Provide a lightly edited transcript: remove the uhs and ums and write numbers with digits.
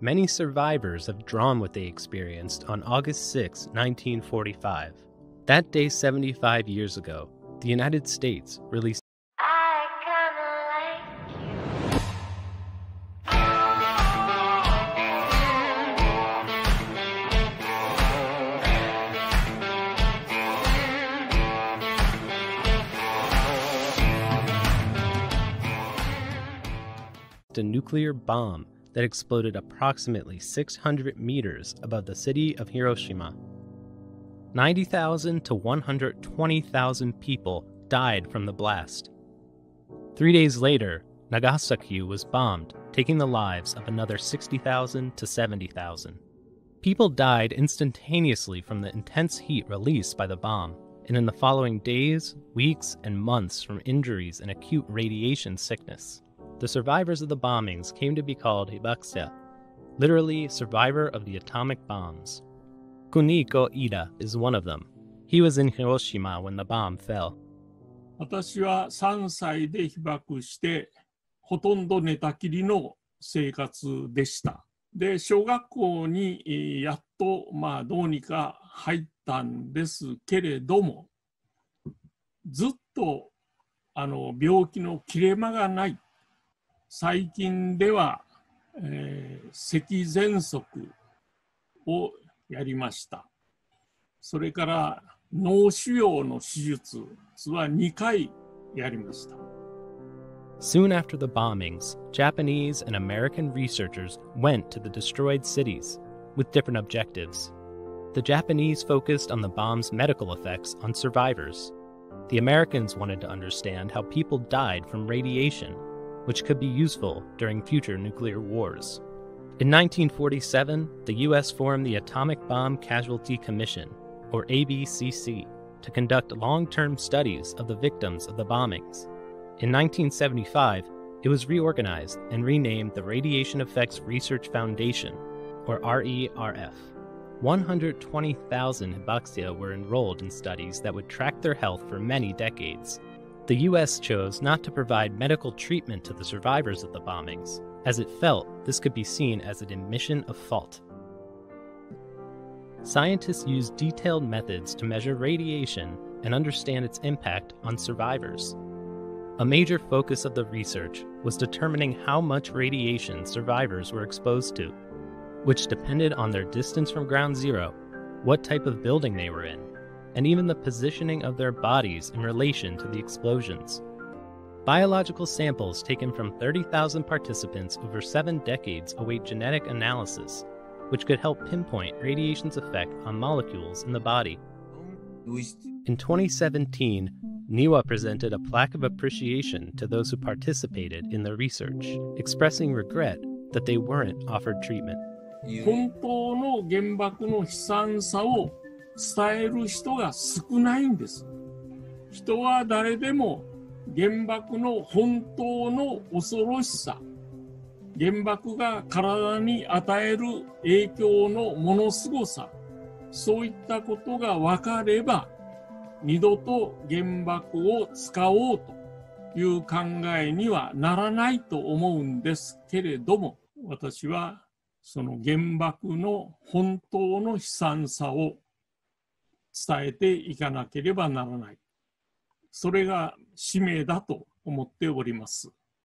many survivors have drawn what they experienced on August 6, 1945. That day 75 years ago, the United States released a nuclear bomb that exploded approximately 600 meters above the city of Hiroshima. 90,000 to 120,000 people died from the blast. 3 days later, Nagasaki was bombed, taking the lives of another 60,000 to 70,000. People died instantaneously from the intense heat released by the bomb, and in the following days, weeks, and months from injuries and acute radiation sickness. The survivors of the bombings came to be called hibakusha, literally survivor of the atomic bombs. Kunihiko Iida is one of them. He was in Hiroshima when the bomb fell. 私は3歳で被爆して、ほとんど寝たきりの生活でした。で、小学校にやっとどうにか入ったんですけれども、ずっと病気の切れ間がない。最近では、咳喘息をやりました。それから脳腫瘍の手術は2回やりました。Soon after the bombings, Japanese and American researchers went to the destroyed cities with different objectives. The Japanese focused on the bomb's medical effects on survivors. The Americans wanted to understand how people died from radiation, which could be useful during future nuclear wars. In 1947, the U.S. formed the Atomic Bomb Casualty Commission, or ABCC, to conduct long-term studies of the victims of the bombings. In 1975, it was reorganized and renamed the Radiation Effects Research Foundation, or RERF. 120,000 hibakusha were enrolled in studies that would track their health for many decades. The U.S. chose not to provide medical treatment to the survivors of the bombings, as it felt this could be seen as an admission of fault. Scientists used detailed methods to measure radiation and understand its impact on survivors. A major focus of the research was determining how much radiation survivors were exposed to, which depended on their distance from ground zero, what type of building they were in, and even the positioning of their bodies in relation to the explosions. Biological samples taken from 30,000 participants over 7 decades await genetic analysis, which could help pinpoint radiation's effect on molecules in the body. In 2017, NIWA presented a plaque of appreciation to those who participated in the research, expressing regret that they weren't offered treatment. 本当の原爆の悲惨さを伝える人が少ないんです。人は誰でも原爆の本当の恐ろしさ、原爆が体に与える影響のものすごさ、そういったことが分かれば、二度と原爆を使おうという考えにはならないと思うんですけれども、私はその原爆の本当の悲惨さを伝えていかなければならない。それが使命だと思っております。